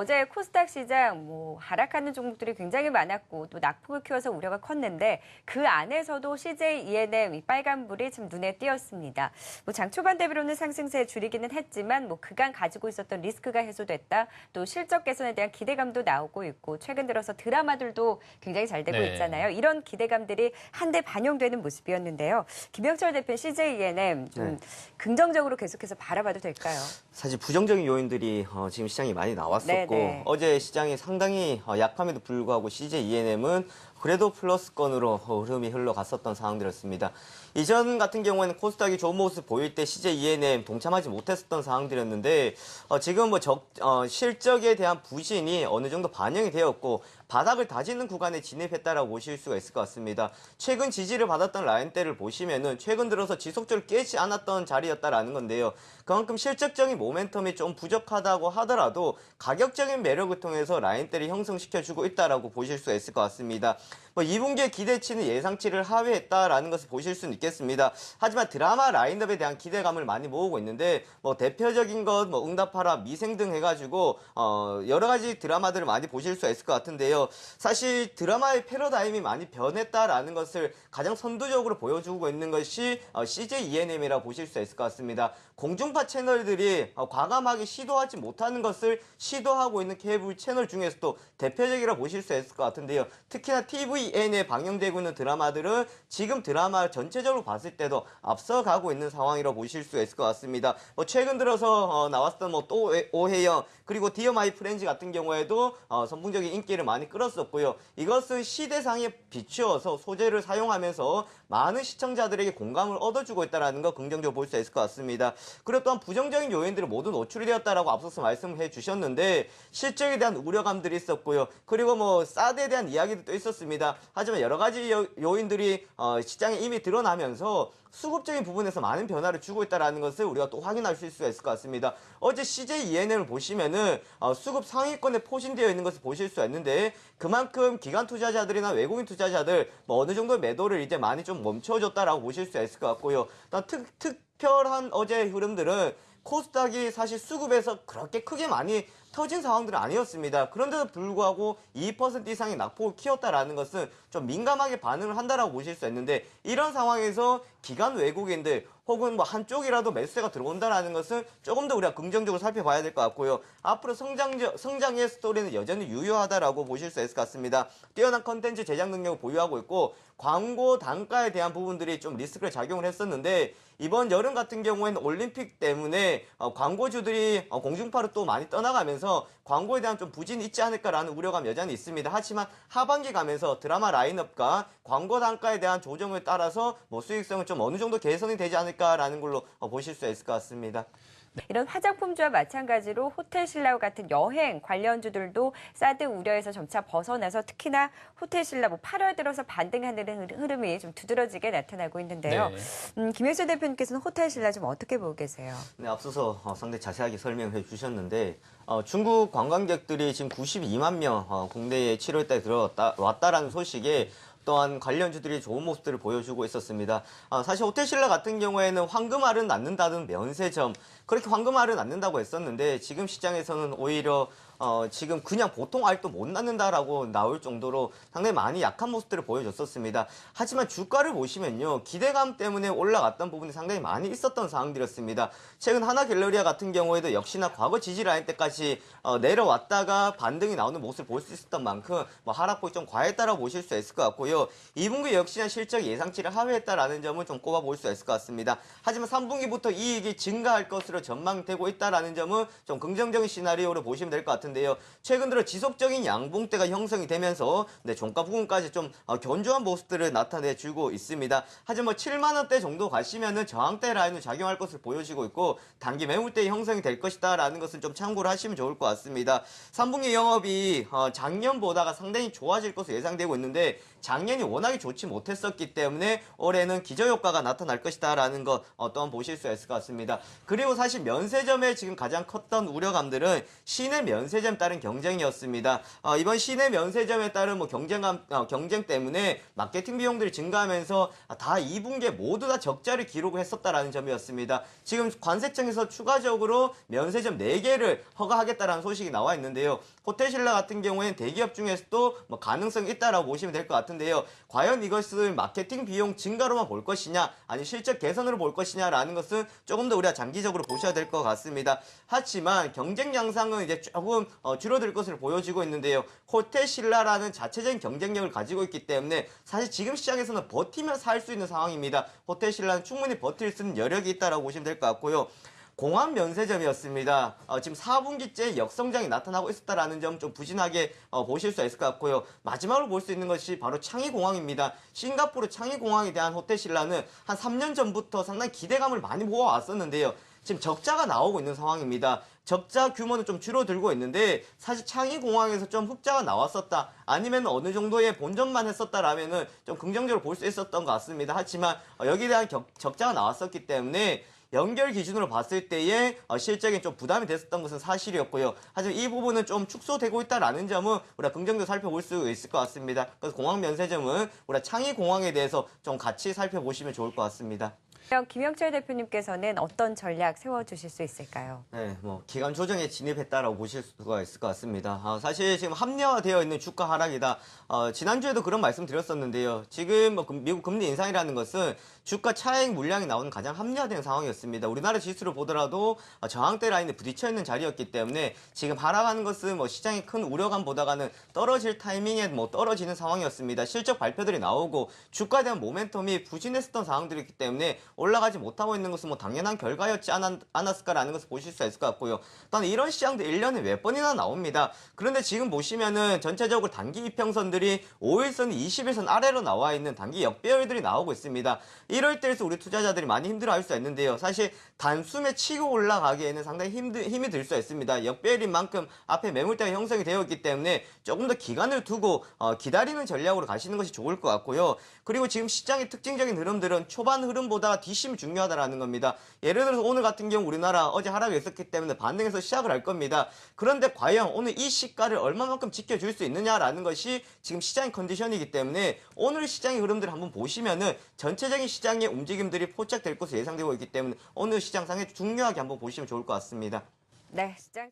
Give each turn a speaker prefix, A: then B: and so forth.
A: 어제 코스닥 시장 하락하는 종목들이 굉장히 많았고 또 낙폭을 키워서 우려가 컸는데 그 안에서도 CJ E&M 이 빨간불이 좀 눈에 띄었습니다. 장 초반 대비로는 상승세 줄이기는 했지만 그간 가지고 있었던 리스크가 해소됐다. 또 실적 개선에 대한 기대감도 나오고 있고 최근 들어서 드라마들도 굉장히 잘 되고 있잖아요. 이런 기대감들이 한데 반영되는 모습이었는데요. 김영철 대표는 CJ E&M 좀 긍정적으로 계속해서 바라봐도 될까요?
B: 사실 부정적인 요인들이 지금 시장에 많이 나왔었고 어제 시장이 상당히 약함에도 불구하고 CJ E&M은 그래도 플러스권으로 흐름이 흘러갔었던 상황들이었습니다. 이전 같은 경우에는 코스닥이 좋은 모습 보일 때 CJ E&M 동참하지 못했었던 상황들이었는데 지금 실적에 대한 부진이 어느 정도 반영이 되었고 바닥을 다지는 구간에 진입했다라고 보실 수가 있을 것 같습니다. 최근 지지를 받았던 라인대를 보시면은 최근 들어서 지속적으로 깨지 않았던 자리였다라는 건데요. 그만큼 실적적인 모멘텀이 좀 부족하다고 하더라도 가격적인 매력을 통해서 라인대를 형성시켜주고 있다라고 보실 수가 있을 것 같습니다. 2분기의 기대치는 예상치를 하회했다라는 것을 보실 수는 있겠습니다. 하지만 드라마 라인업에 대한 기대감을 많이 모으고 있는데 대표적인 것 응답하라, 미생 등 해가지고 여러 가지 드라마들을 많이 보실 수가 있을 것 같은데요. 사실 드라마의 패러다임이 많이 변했다라는 것을 가장 선두적으로 보여주고 있는 것이 CJ E&M이라고 보실 수 있을 것 같습니다. 공중파 채널들이 과감하게 시도하지 못하는 것을 시도하고 있는 케이블 채널 중에서도 대표적이라고 보실 수 있을 것 같은데요. 특히나 TVN에 방영되고 있는 드라마들은 지금 드라마 전체적으로 봤을 때도 앞서가고 있는 상황이라고 보실 수 있을 것 같습니다. 최근 들어서 나왔던 또 오해영 그리고 디어 마이 프렌즈 같은 경우에도 선풍적인 인기를 많이 끌었었고요. 이것은 시대상에 비추어서 소재를 사용하면서 많은 시청자들에게 공감을 얻어주고 있다는 거 긍정적으로 볼 수 있을 것 같습니다. 그리고 또한 부정적인 요인들이 모두 노출이 되었다라고 앞서서 말씀을 해주셨는데 실적에 대한 우려감들이 있었고요. 그리고 사드에 대한 이야기도 있었습니다. 하지만 여러 가지 요인들이 시장에 이미 드러나면서 수급적인 부분에서 많은 변화를 주고 있다는 것을 우리가 또 확인할 수 있을 것 같습니다. 어제 CJ E&M을 보시면은 수급 상위권에 포진되어 있는 것을 보실 수 있는데 그만큼 기관 투자자들이나 외국인 투자자들 어느 정도 매도를 이제 많이 좀 멈춰줬다라고 보실 수 있을 것 같고요. 특별한 어제의 흐름들은 코스닥이 사실 수급에서 그렇게 크게 많이 터진 상황들은 아니었습니다. 그런데도 불구하고 2% 이상의 낙폭을 키웠다라는 것은 좀 민감하게 반응을 한다라고 보실 수 있는데 이런 상황에서 기관 외국인들 혹은 한쪽이라도 매수세가 들어온다라는 것은 조금 더 우리가 긍정적으로 살펴봐야 될 것 같고요. 앞으로 성장의 스토리는 여전히 유효하다라고 보실 수 있을 것 같습니다. 뛰어난 컨텐츠 제작 능력을 보유하고 있고 광고 단가에 대한 부분들이 좀 리스크를 작용을 했었는데 이번 여름 같은 경우에는 올림픽 때문에 광고주들이 공중파로 또 많이 떠나가면서 광고에 대한 좀 부진이 있지 않을까라는 우려감 여전히 있습니다. 하지만 하반기 가면서 드라마 라인업과 광고 단가에 대한 조정을 따라서 수익성은 좀 어느 정도 개선이 되지 않을까라는 걸로 보실 수 있을 것 같습니다.
A: 이런 화장품주와 마찬가지로 호텔신라 같은 여행 관련주들도 사드 우려에서 점차 벗어나서 특히나 호텔신라 8월 들어서 반등하는 흐름이 좀 두드러지게 나타나고 있는데요. 김영철 대표님께서는 호텔신라 좀 어떻게 보고 계세요?
B: 네, 앞서서 상당히 자세하게 설명해 주셨는데 중국 관광객들이 지금 92만 명 국내에 7월달에 들어왔다라는 소식에 또한 관련주들이 좋은 모습들을 보여주고 있었습니다. 사실 호텔신라 같은 경우에는 황금알은 낳는다는 면세점 그렇게 황금알은 낳는다고 했었는데 지금 시장에서는 오히려 지금 그냥 보통 알도 못 낳는다라고 나올 정도로 상당히 많이 약한 모습들을 보여줬었습니다. 하지만 주가를 보시면요. 기대감 때문에 올라갔던 부분이 상당히 많이 있었던 상황들이었습니다. 최근 하나갤러리아 같은 경우에도 역시나 과거 지지 라인 때까지 내려왔다가 반등이 나오는 모습을 볼 수 있었던 만큼 하락폭이 좀 과했다라고 보실 수 있을 것 같고요. 2분기 역시나 실적 예상치를 하회했다라는 점은 좀 꼽아볼 수 있을 것 같습니다. 하지만 3분기부터 이익이 증가할 것으로 전망되고 있다라는 점은 좀 긍정적인 시나리오로 보시면 될 것 같은데요. 최근 들어 지속적인 양봉대가 형성이 되면서 종가 부분까지 좀 견조한 모습들을 나타내주고 있습니다. 하지만 7만 원대 정도 가시면은 저항대 라인으로 작용할 것을 보여지고 있고 단기 매물대 형성이 될 것이다라는 것을 좀 참고를 하시면 좋을 것 같습니다. 3분기 영업이 작년보다가 상당히 좋아질 것으로 예상되고 있는데 작년이 워낙에 좋지 못했었기 때문에 올해는 기저효과가 나타날 것이다라는 것 또한 보실 수 있을 것 같습니다. 그리고 사실 면세점에 지금 가장 컸던 우려감들은 시내 면세점 면세점에 따른 경쟁이었습니다. 이번 시내 면세점에 따른 뭐 경쟁 때문에 마케팅 비용들이 증가하면서 다 2분기에 모두 다 적자를 기록을 했었다라는 점이었습니다. 지금 관세청에서 추가적으로 면세점 4개를 허가하겠다라는 소식이 나와 있는데요. 호텔신라 같은 경우에는 대기업 중에서도 뭐 가능성이 있다라고 보시면 될 것 같은데요. 과연 이것을 마케팅 비용 증가로만 볼 것이냐, 아니 실적 개선으로 볼 것이냐라는 것은 조금 더 우리가 장기적으로 보셔야 될 것 같습니다. 하지만 경쟁 양상은 이제 조금 줄어들 것으로 보여지고 있는데요. 호텔신라라는 자체적인 경쟁력을 가지고 있기 때문에 사실 지금 시장에서는 버티면 살 수 있는 상황입니다. 호텔신라는 충분히 버틸 수 있는 여력이 있다라고 보시면 될 것 같고요. 공항 면세점이었습니다. 지금 4분기째 역성장이 나타나고 있었다라는 점 좀 부진하게 보실 수 있을 것 같고요. 마지막으로 볼 수 있는 것이 바로 창의공항입니다. 싱가포르 창의공항에 대한 호텔신라는 한 3년 전부터 상당히 기대감을 많이 모아왔었는데요. 지금 적자가 나오고 있는 상황입니다. 적자 규모는 좀 줄어들고 있는데 사실 창의공항에서 좀 흑자가 나왔었다, 아니면 어느 정도의 본전만 했었다라면은 좀 긍정적으로 볼 수 있었던 것 같습니다. 하지만 여기에 대한 적자가 나왔었기 때문에 연결 기준으로 봤을 때의 실적에 좀 부담이 됐었던 것은 사실이었고요. 하지만 이 부분은 좀 축소되고 있다라는 점은 우리가 긍정적으로 살펴볼 수 있을 것 같습니다. 그래서 공항 면세점은 우리가 창의공항에 대해서 좀 같이 살펴보시면 좋을 것 같습니다.
A: 그럼 김영철 대표님께서는 어떤 전략 세워주실 수 있을까요?
B: 네, 뭐 기간 조정에 진입했다라고 보실 수가 있을 것 같습니다. 사실 지금 합리화되어 있는 주가 하락이다. 지난주에도 그런 말씀 드렸었는데요. 지금 뭐 미국 금리 인상이라는 것은 주가 차익 물량이 나오는 가장 합리화된 상황이었습니다. 우리나라 지수를 보더라도 저항대 라인에 부딪혀 있는 자리였기 때문에 지금 하락하는 것은 뭐 시장의 큰 우려감보다는 떨어질 타이밍에 뭐 떨어지는 상황이었습니다. 실적 발표들이 나오고 주가에 대한 모멘텀이 부진했었던 상황들이기 때문에 올라가지 못하고 있는 것은 뭐 당연한 결과였지 않았을까라는 것을 보실 수 있을 것 같고요. 또한 이런 시장도 1년에 몇 번이나 나옵니다. 그런데 지금 보시면은 전체적으로 단기 이평선들이 5일선, 20일선 아래로 나와 있는 단기 역배열들이 나오고 있습니다. 이럴 때에서 우리 투자자들이 많이 힘들어할 수 있는데요. 사실 단숨에 치고 올라가기에는 상당히 힘이 들 수 있습니다. 역배열인 만큼 앞에 매물대가 형성이 되어 있기 때문에 조금 더 기간을 두고 기다리는 전략으로 가시는 것이 좋을 것 같고요. 그리고 지금 시장의 특징적인 흐름들은 초반 흐름보다 뒷심이 중요하다라는 겁니다. 예를 들어서 오늘 같은 경우 우리나라 어제 하락이 있었기 때문에 반등해서 시작을 할 겁니다. 그런데 과연 오늘 이 시가를 얼마만큼 지켜줄 수 있느냐라는 것이 지금 시장의 컨디션이기 때문에 오늘 시장의 흐름들을 한번 보시면은 전체적인 시장의 움직임들이 포착될 것으로 예상되고 있기 때문에 오늘 시장 상에 중요하게 한번 보시면 좋을 것 같습니다.
A: 네, 시장